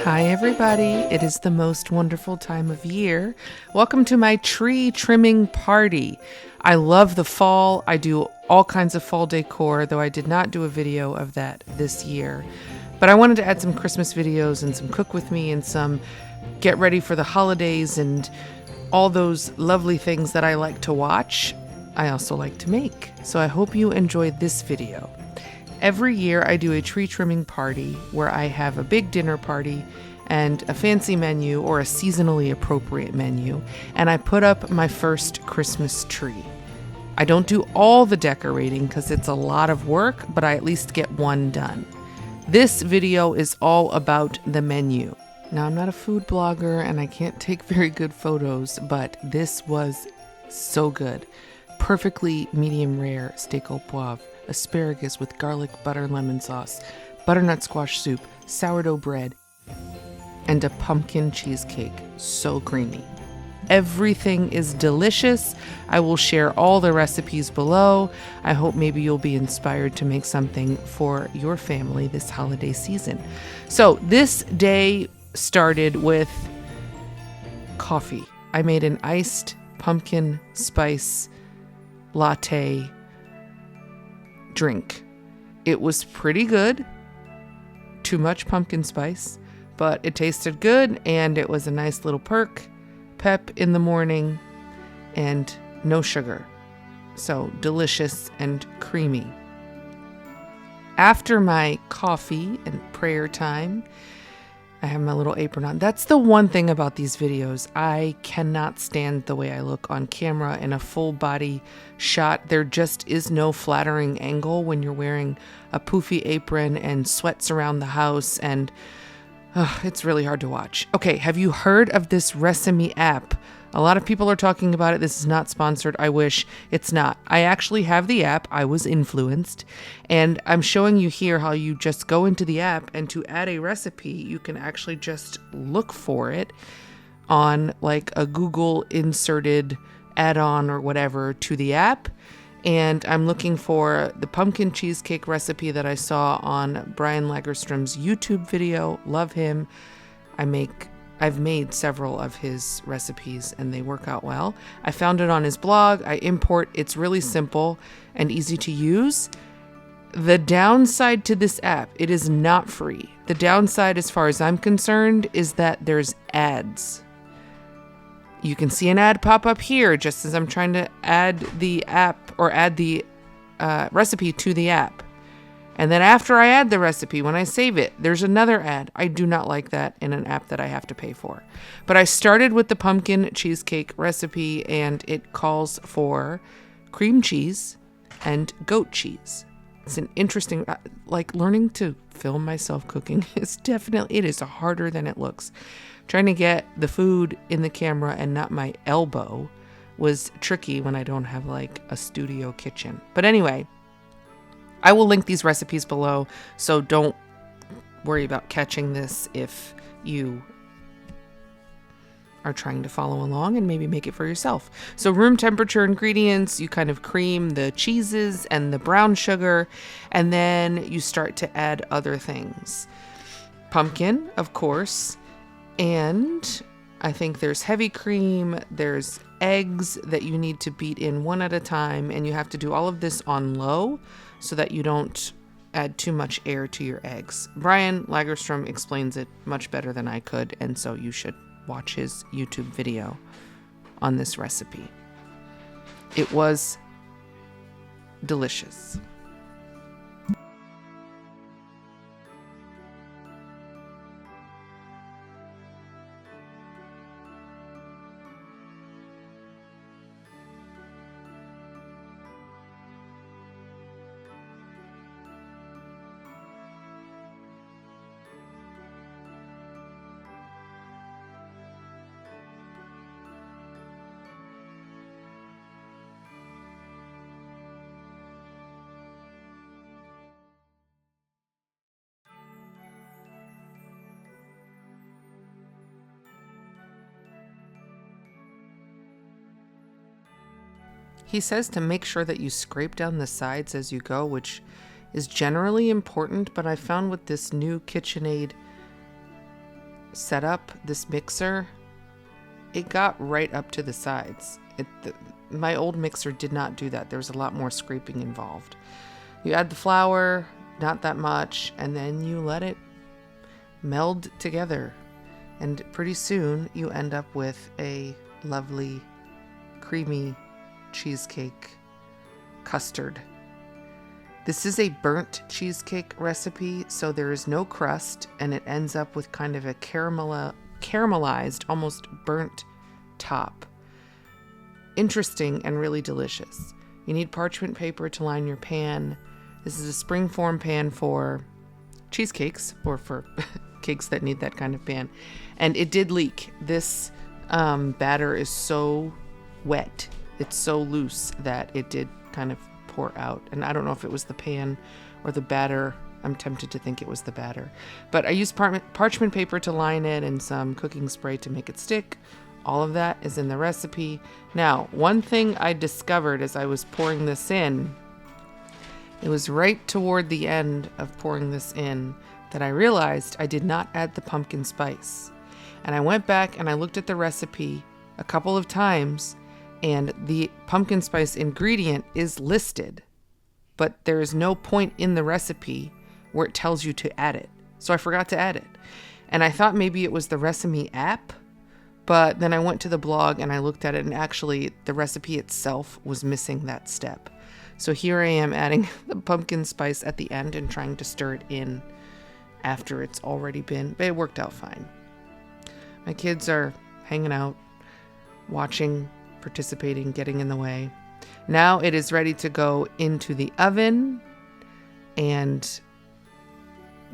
Hi everybody, it is the most wonderful time of year. Welcome to my tree trimming party. I love the fall. I do all kinds of fall decor, though I did not do a video of that this year. But I wanted to add some Christmas videos and some cook with me and some get ready for the holidays and all those lovely things that I like to watch. I also like to make. So I hope you enjoyed this video. Every year I do a tree trimming party where I have a big dinner party and a fancy menu or a seasonally appropriate menu, and I put up my first Christmas tree. I don't do all the decorating because it's a lot of work, but I at least get one done. This video is all about the menu. Now, I'm not a food blogger and I can't take very good photos, but this was so good. Perfectly medium rare steak au poivre, asparagus with garlic butter lemon sauce, butternut squash soup, sourdough bread, and a pumpkin cheesecake. So creamy. Everything is delicious. I will share all the recipes below. I hope maybe you'll be inspired to make something for your family this holiday season. So this day started with coffee. I made an iced pumpkin spice latte drink. It was pretty good. Too much pumpkin spice, but it tasted good and it was a nice little pep in the morning and no sugar. So delicious and creamy. After my coffee and prayer time, I have my little apron on. That's the one thing about these videos. I cannot stand the way I look on camera in a full body shot. There just is no flattering angle when you're wearing a poofy apron and sweats around the house, and it's really hard to watch. Okay, have you heard of this Resemi app? A lot of people are talking about it. This is not sponsored. I wish it's not. I actually have the app. I was influenced. And I'm showing you here how you just go into the app, and to add a recipe, you can actually just look for it on like a Google inserted add-on or whatever to the app. And I'm looking for the pumpkin cheesecake recipe that I saw on Brian Lagerstrom's YouTube video. Love him. I've made several of his recipes and they work out well. I found it on his blog. I import. It's really simple and easy to use. The downside to this app, it is not free. The downside, as far as I'm concerned, is that there's ads. You can see an ad pop up here just as I'm trying to add the app or add the recipe to the app. And then after I add the recipe, when I save it, there's another ad. I do not like that in an app that I have to pay for. But I started with the pumpkin cheesecake recipe, and it calls for cream cheese and goat cheese. It's an interesting, like learning to film myself cooking is it is harder than it looks. Trying to get the food in the camera and not my elbow was tricky when I don't have like a studio kitchen. But anyway, I will link these recipes below, so don't worry about catching this if you are trying to follow along and maybe make it for yourself. So room temperature ingredients, you kind of cream the cheeses and the brown sugar, and then you start to add other things. Pumpkin, of course, and I think there's heavy cream, there's eggs that you need to beat in one at a time, and you have to do all of this on low so that you don't add too much air to your eggs. Brian Lagerstrom explains it much better than I could, and so you should watch his YouTube video on this recipe. It was delicious. He says to make sure that you scrape down the sides as you go, which is generally important, but I found with this new KitchenAid set up this mixer, it got right up to the sides. My old mixer did not do that. There was a lot more scraping involved. You add the flour, not that much, and then you let it meld together. And pretty soon you end up with a lovely, creamy cheesecake custard. This is a burnt cheesecake recipe, so there is no crust, and it ends up with kind of a caramelized, almost burnt top. Interesting and really delicious. You need parchment paper to line your pan. This is a springform pan for cheesecakes, or for cakes that need that kind of pan. And it did leak. This batter is so wet, it's so loose that it did kind of pour out. And I don't know if it was the pan or the batter. I'm tempted to think it was the batter. But I used parchment paper to line it and some cooking spray to make it stick. All of that is in the recipe. Now, one thing I discovered as I was pouring this in, it was right toward the end of pouring this in that I realized I did not add the pumpkin spice. And I went back and I looked at the recipe a couple of times, and the pumpkin spice ingredient is listed, but there is no point in the recipe where it tells you to add it. So I forgot to add it. And I thought maybe it was the Recipe app, but then I went to the blog and I looked at it, and actually the recipe itself was missing that step. So here I am adding the pumpkin spice at the end and trying to stir it in after it's already been, but it worked out fine. My kids are hanging out, watching, participating, getting in the way. Now it is ready to go into the oven and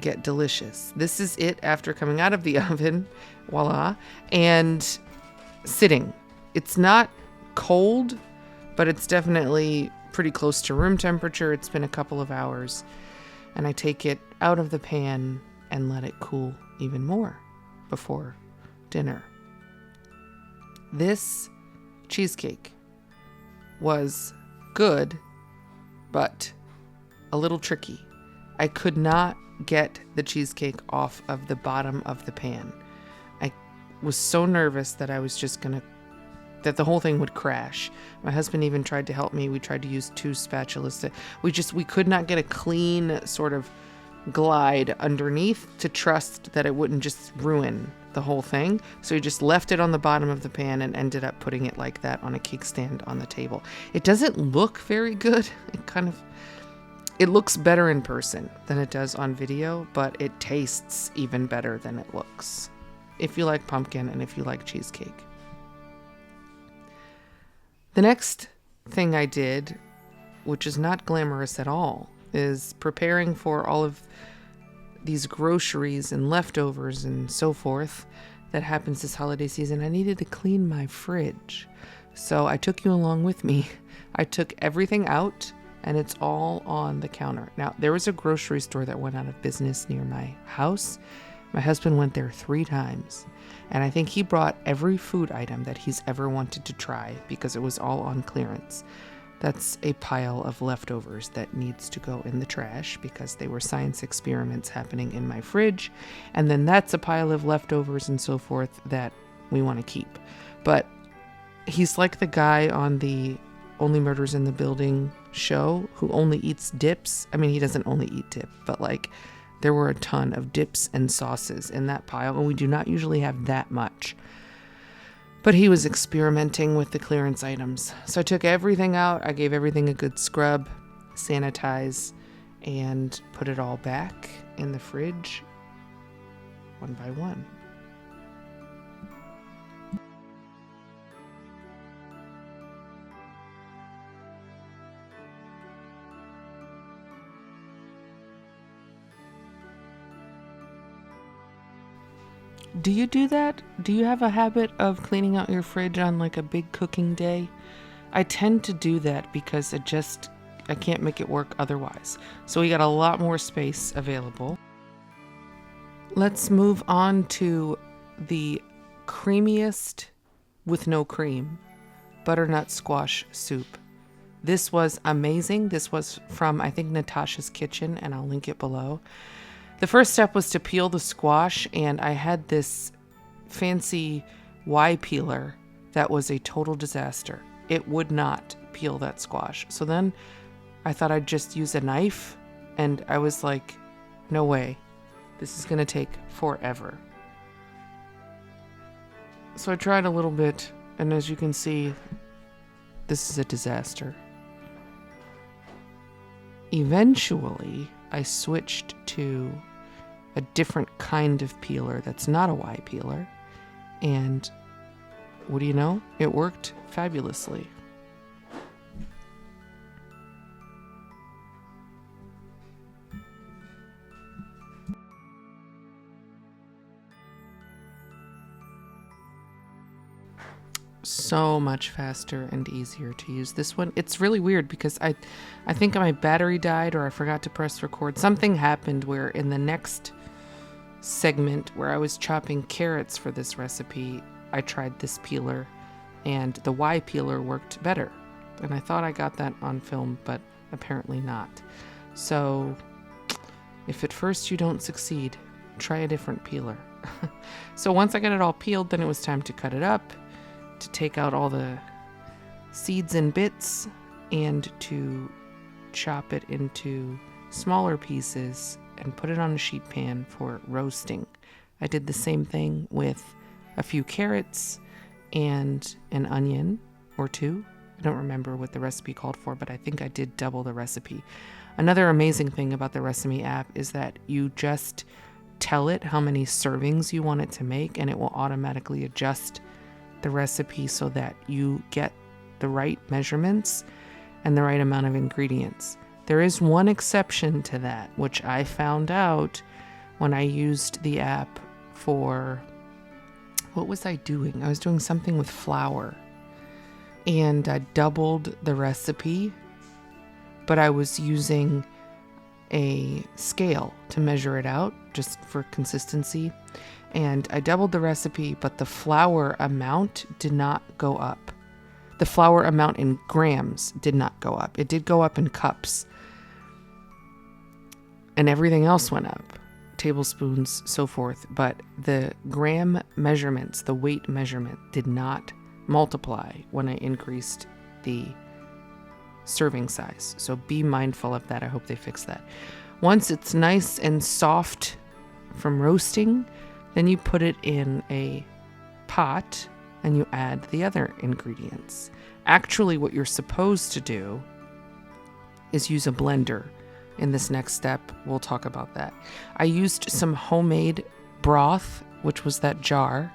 get delicious. This is it after coming out of the oven, voila, and sitting. It's not cold, but it's definitely pretty close to room temperature. It's been a couple of hours, and I take it out of the pan and let it cool even more before dinner. This cheesecake was good, but a little tricky. I could not get the cheesecake off of the bottom of the pan. I was so nervous that I was just that the whole thing would crash. My husband even tried to help me. We tried to use 2 spatulas. We could not get a clean sort of glide underneath to trust that it wouldn't just ruin the whole thing. So he just left it on the bottom of the pan and ended up putting it like that on a cake stand on the table. It doesn't look very good. It looks better in person than it does on video, but it tastes even better than it looks, if you like pumpkin and if you like cheesecake. The next thing I did, which is not glamorous at all, is preparing for all of these groceries and leftovers and so forth that happens this holiday season. I needed to clean my fridge. So I took you along with me. I took everything out, and it's all on the counter. Now, there was a grocery store that went out of business near my house. My husband went there 3 times, and I think he brought every food item that he's ever wanted to try because it was all on clearance. That's a pile of leftovers that needs to go in the trash because they were science experiments happening in my fridge. And then that's a pile of leftovers and so forth that we want to keep. But he's like the guy on the Only Murders in the Building show who only eats dips. I mean, he doesn't only eat dip, but there were a ton of dips and sauces in that pile, and we do not usually have that much. But he was experimenting with the clearance items. So I took everything out. I gave everything a good scrub, sanitize, and put it all back in the fridge one by one. Do you do that? Do you have a habit of cleaning out your fridge on a big cooking day? I tend to do that because I can't make it work otherwise. So we got a lot more space available. Let's move on to the creamiest with no cream, butternut squash soup. This was amazing. This was from, I think, Natasha's Kitchen, and I'll link it below. The first step was to peel the squash, and I had this fancy Y peeler that was a total disaster. It would not peel that squash. So then I thought I'd just use a knife, and I was like, no way. This is going to take forever. So I tried a little bit, and as you can see, this is a disaster. Eventually, I switched to a different kind of peeler that's not a Y peeler, and what do you know? It worked fabulously. So much faster and easier to use this one. It's really weird because I think my battery died, or I forgot to press record. Something happened where in the next segment where I was chopping carrots for this recipe, I tried this peeler, and the Y peeler worked better. And I thought I got that on film, but apparently not. So if at first you don't succeed, try a different peeler. So once I got it all peeled, then it was time to cut it up, to take out all the seeds and bits, and to chop it into smaller pieces and put it on a sheet pan for roasting. I did the same thing with a few carrots and an onion or two. I don't remember what the recipe called for, but I think I did double the recipe. Another amazing thing about the recipe app is that you just tell it how many servings you want it to make, and it will automatically adjust the recipe so that you get the right measurements and the right amount of ingredients. There is one exception to that, which I found out when I used the app for, what was I doing? I was doing something with flour, and I doubled the recipe, but I was using a scale to measure it out just for consistency. And I doubled the recipe, but the flour amount did not go up. The flour amount in grams did not go up. It did go up in cups. And everything else went up. Tablespoons, so forth. But the gram measurements, the weight measurement, did not multiply when I increased the serving size. So be mindful of that. I hope they fix that. Once it's nice and soft from roasting, then you put it in a pot and you add the other ingredients. Actually, what you're supposed to do is use a blender. In this next step, we'll talk about that. I used some homemade broth, which was that jar,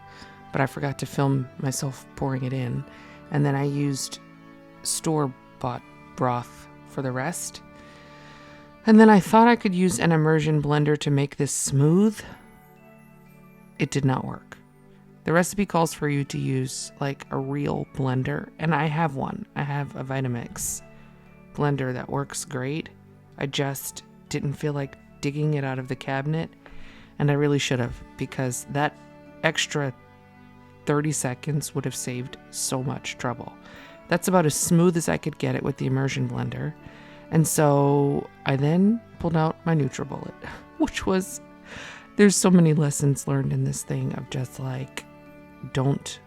but I forgot to film myself pouring it in. And then I used store-bought broth for the rest. And then I thought I could use an immersion blender to make this smooth. It did not work. The recipe calls for you to use like a real blender, and I have one. I have a Vitamix blender that works great. I just didn't feel like digging it out of the cabinet, and I really should have, because that extra 30 seconds would have saved so much trouble. That's about as smooth as I could get it with the immersion blender. And so I then pulled out my NutriBullet, which was, there's so many lessons learned in this thing of just like, don't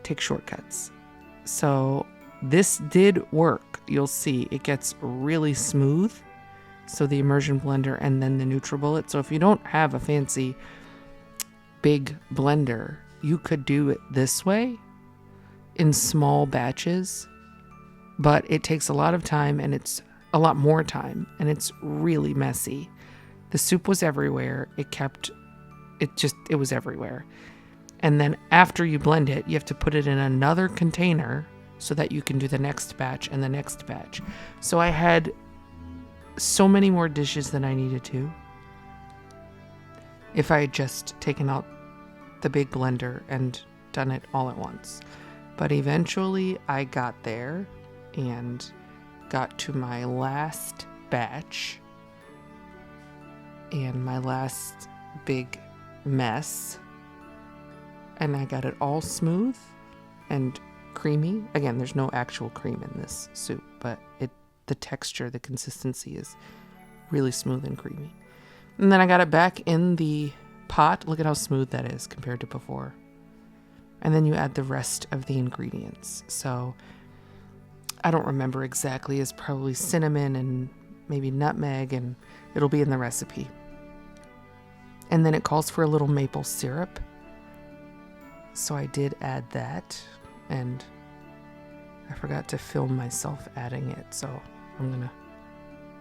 take shortcuts. So this did work. You'll see it gets really smooth. So the immersion blender and then the NutriBullet. So if you don't have a fancy big blender, you could do it this way in small batches, but it takes a lot of time, and it's a lot more time, and it's really messy. The soup was everywhere. It was everywhere. And then after you blend it, you have to put it in another container so that you can do the next batch and the next batch. So I had so many more dishes than I needed to if I had just taken out the big blender and done it all at once. But eventually I got there and got to my last batch and my last big mess, and I got it all smooth and creamy. Again, there's no actual cream in this soup, but the texture, the consistency is really smooth and creamy. And then I got it back in the pot. Look at how smooth that is compared to before. And then you add the rest of the ingredients. So I don't remember exactly. It's probably cinnamon and maybe nutmeg, and it'll be in the recipe. And then it calls for a little maple syrup. So I did add that, and I forgot to film myself adding it. So I'm going to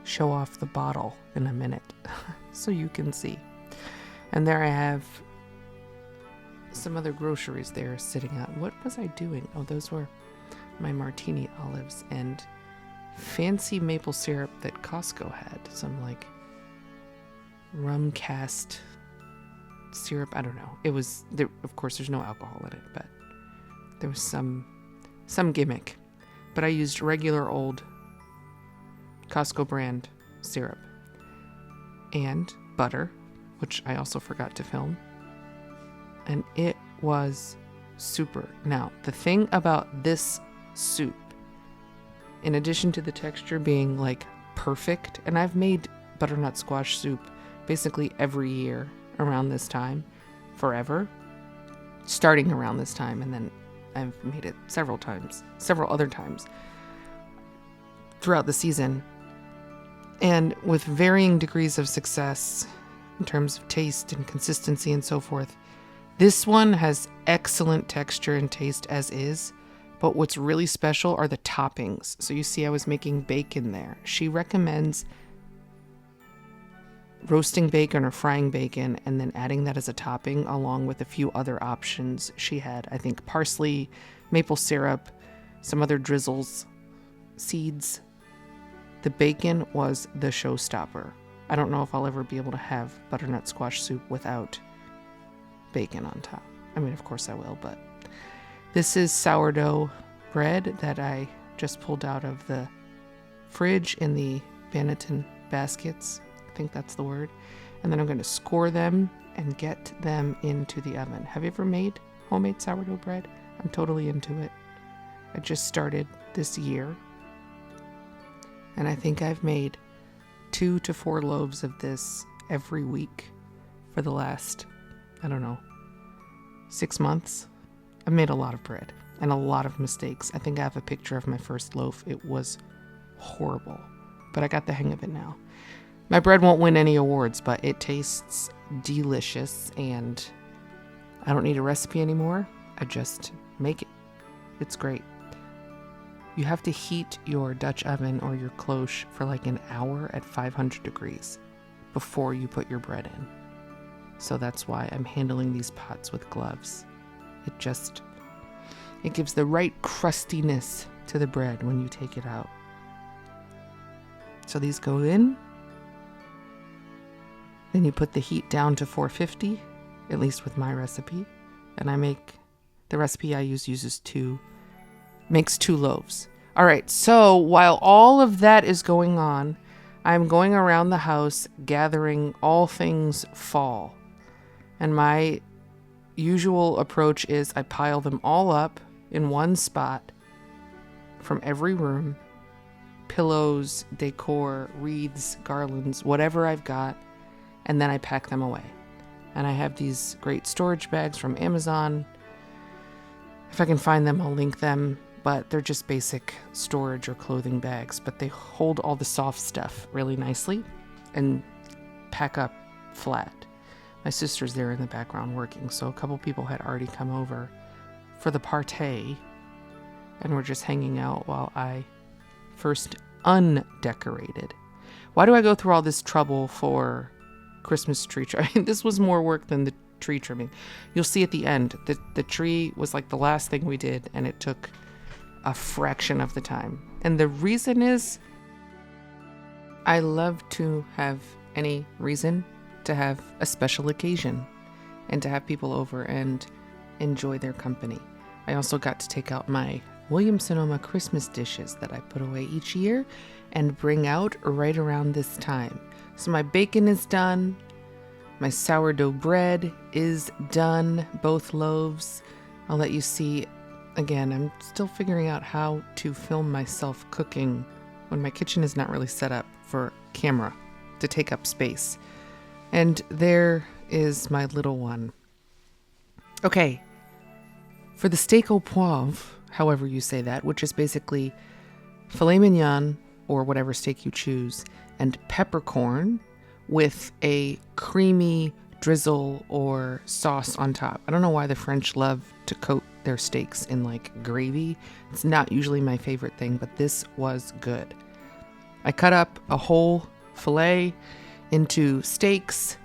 show off the bottle in a minute so you can see. And there I have some other groceries there sitting out. What was I doing? Oh, those were my martini olives and fancy maple syrup that Costco had. Some like rum cast syrup. I don't know. It was there. Of course, there's no alcohol in it, but there was some gimmick. But I used regular old Costco brand syrup and butter, which I also forgot to film. And it was super. Now, the thing about this soup, in addition to the texture being like perfect, and I've made butternut squash soup basically every year around this time, forever, starting around this time, and then I've made it several other times throughout the season, and with varying degrees of success in terms of taste and consistency and so forth. This one has excellent texture and taste as is, but what's really special are the toppings. So you see I was making bacon there. She recommends roasting bacon or frying bacon and then adding that as a topping along with a few other options she had. I think parsley, maple syrup, some other drizzles, seeds. The bacon was the showstopper. I don't know if I'll ever be able to have butternut squash soup without bacon on top. I mean, of course I will, but this is sourdough bread that I just pulled out of the fridge in the Banneton baskets. I think that's the word. And then I'm going to score them and get them into the oven. Have you ever made homemade sourdough bread? I'm totally into it. I just started this year. And I think I've made 2 to 4 loaves of this every week for the last, 6 months. I've made a lot of bread and a lot of mistakes. I think I have a picture of my first loaf. It was horrible, but I got the hang of it now. My bread won't win any awards, but it tastes delicious, and I don't need a recipe anymore. I just make it. It's great. You have to heat your Dutch oven or your cloche for like an hour at 500 degrees before you put your bread in. So that's why I'm handling these pots with gloves. It gives the right crustiness to the bread when you take it out. So these go in. Then you put the heat down to 450, at least with my recipe. And the recipe I makes 2 loaves. All right, so while all of that is going on, I'm going around the house gathering all things fall. And my usual approach is I pile them all up in one spot from every room. Pillows, decor, wreaths, garlands, whatever I've got. And then I pack them away. And I have these great storage bags from Amazon. If I can find them, I'll link them. But they're just basic storage or clothing bags. But they hold all the soft stuff really nicely and pack up flat. My sister's there in the background working, so a couple people had already come over for the party and were just hanging out while I first undecorated. Why do I go through all this trouble for Christmas tree trimming? This was more work than the tree trimming. You'll see at the end that the tree was like the last thing we did, and it took a fraction of the time. And the reason is I love to have any reason to have a special occasion and to have people over and enjoy their company. I also got to take out my Williams Sonoma Christmas dishes that I put away each year and bring out right around this time. So my bacon is done. My sourdough bread is done, both loaves. I'll let you see. Again, I'm still figuring out how to film myself cooking when my kitchen is not really set up for camera to take up space. And there is my little one. Okay, for the steak au poivre, however you say that, which is basically filet mignon or whatever steak you choose, and peppercorn with a creamy drizzle or sauce on top. I don't know why the French love to coat their steaks in like gravy. It's not usually my favorite thing, but this was good. I cut up a whole filet into steaks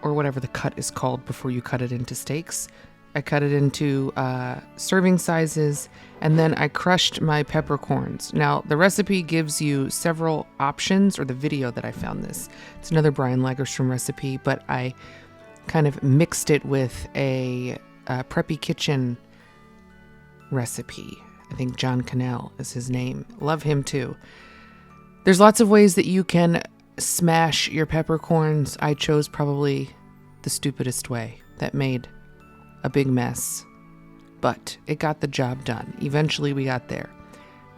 or whatever the cut is called before you cut it into steaks. I cut it into serving sizes, and then I crushed my peppercorns. Now, the recipe gives you several options, or the video that I found this. It's another Brian Lagerstrom recipe, but I kind of mixed it with a Preppy Kitchen recipe. I think John Cannell is his name. Love him too. There's lots of ways that you can smash your peppercorns. I chose probably the stupidest way that made a big mess, but it got the job done. Eventually we got there.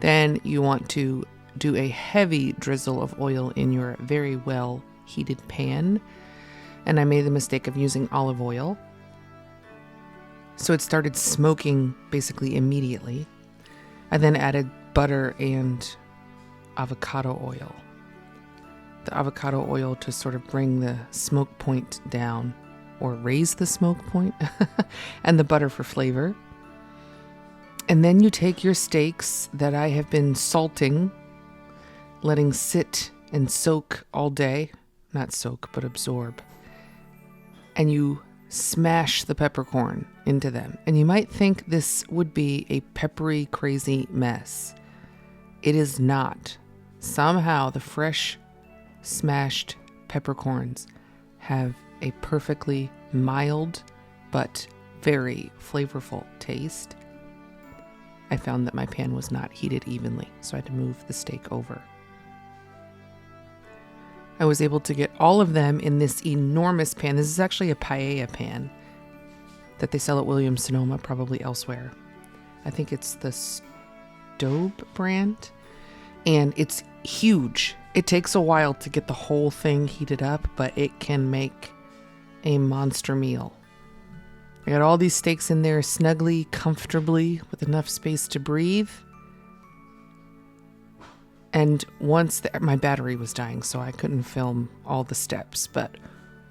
Then you want to do a heavy drizzle of oil in your very well heated pan. And I made the mistake of using olive oil. So it started smoking basically immediately. I then added butter and avocado oil. The avocado oil to sort of bring the smoke point down, or raise the smoke point, and the butter for flavor. And then you take your steaks that I have been salting, letting sit and soak all day. Not soak, but absorb. And you smash the peppercorn into them. And you might think this would be a peppery, crazy mess. It is not. Somehow the fresh smashed peppercorns have a perfectly mild but very flavorful taste. I found that my pan was not heated evenly, so I had to move the steak over. I was able to get all of them in this enormous pan. This is actually a paella pan that they sell at Williams Sonoma, probably elsewhere. I think it's the Staub brand, and it's huge. It takes a while to get the whole thing heated up, but it can make a monster meal. I got all these steaks in there snugly, comfortably, with enough space to breathe. And once my battery was dying, so I couldn't film all the steps. But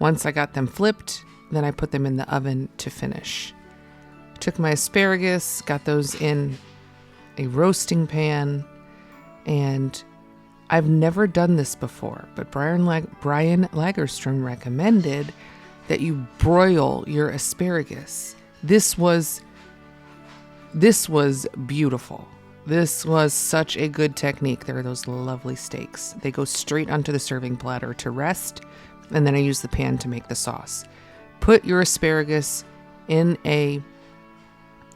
once I got them flipped, then I put them in the oven to finish. Took my asparagus, got those in a roasting pan, and I've never done this before, but Brian Lagerstrom recommended that you broil your asparagus. This was beautiful. This was such a good technique. There are those lovely steaks. They go straight onto the serving platter to rest, and then I use the pan to make the sauce. Put your asparagus in a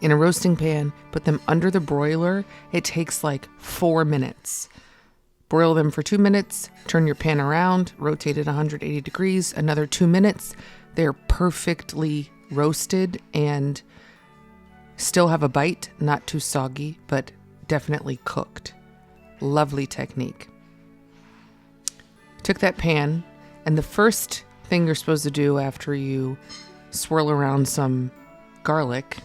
roasting pan, put them under the broiler. It takes like 4 minutes. Broil them for 2 minutes, turn your pan around, rotate it 180 degrees, another 2 minutes. They're perfectly roasted and still have a bite, not too soggy, but definitely cooked. Lovely technique. Took that pan, and the first thing you're supposed to do after you swirl around some garlic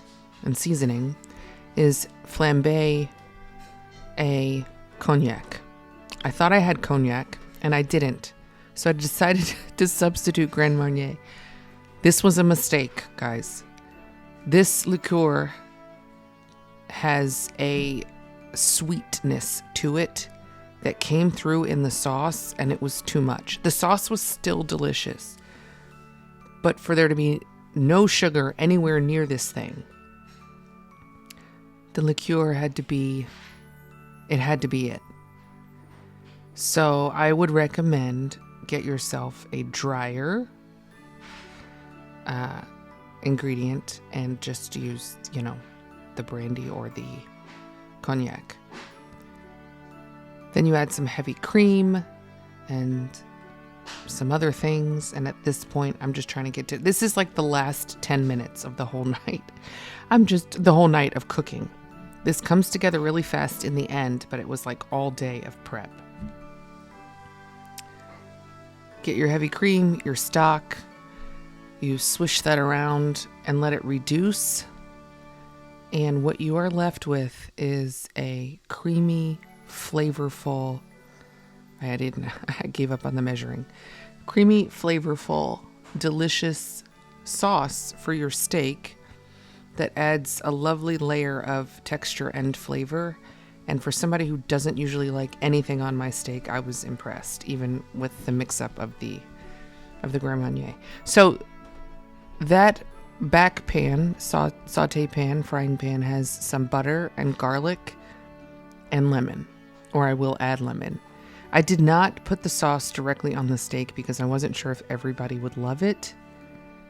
and seasoning is flambe a cognac. I thought I had cognac, and I didn't. So I decided to substitute Grand Marnier. This was a mistake, guys. This liqueur has a sweetness to it that came through in the sauce, and it was too much. The sauce was still delicious, but for there to be no sugar anywhere near this thing, the liqueur had to be it. So I would recommend get yourself a drier ingredient and just use, the brandy or the cognac. Then you add some heavy cream and some other things. And at this point, I'm just trying to get to, this is like the last 10 minutes of the whole night. The whole night of cooking. This comes together really fast in the end, but it was like all day of prep. get your heavy cream, your stock, you swish that around and let it reduce. And what you are left with is a creamy, flavorful, I gave up on the measuring, creamy, flavorful, delicious sauce for your steak that adds a lovely layer of texture and flavor. And for somebody who doesn't usually like anything on my steak, I was impressed, even with the mix-up of the Grand Marnier. So that back pan, saute pan, frying pan, has some butter and garlic and lemon, or I will add lemon. I did not put the sauce directly on the steak because I wasn't sure if everybody would love it.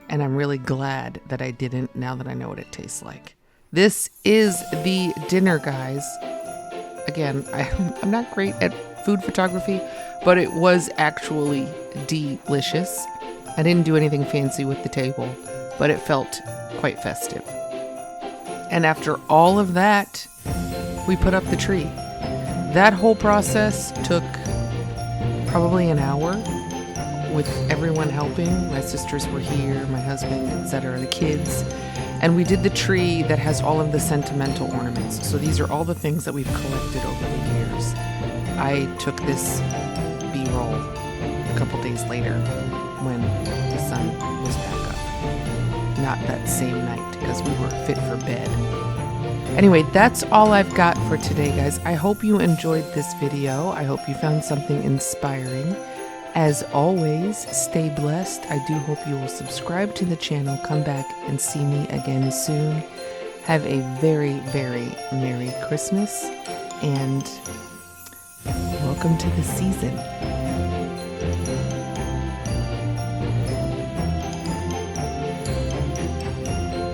And I'm really glad that I didn't, now that I know what it tastes like. This is the dinner, guys. Again, I'm not great at food photography, but it was actually delicious. I didn't do anything fancy with the table, but it felt quite festive. And after all of that, we put up the tree. That whole process took probably an hour with everyone helping. My sisters were here, my husband, etc., the kids. And we did the tree that has all of the sentimental ornaments. So these are all the things that we've collected over the years. I took this B-roll a couple days later when the sun was back up. Not that same night, because we were fit for bed. Anyway, that's all I've got for today, guys. I hope you enjoyed this video. I hope you found something inspiring. As always, stay blessed. I do hope you will subscribe to the channel, come back and see me again soon. Have a very, very Merry Christmas, and welcome to the season.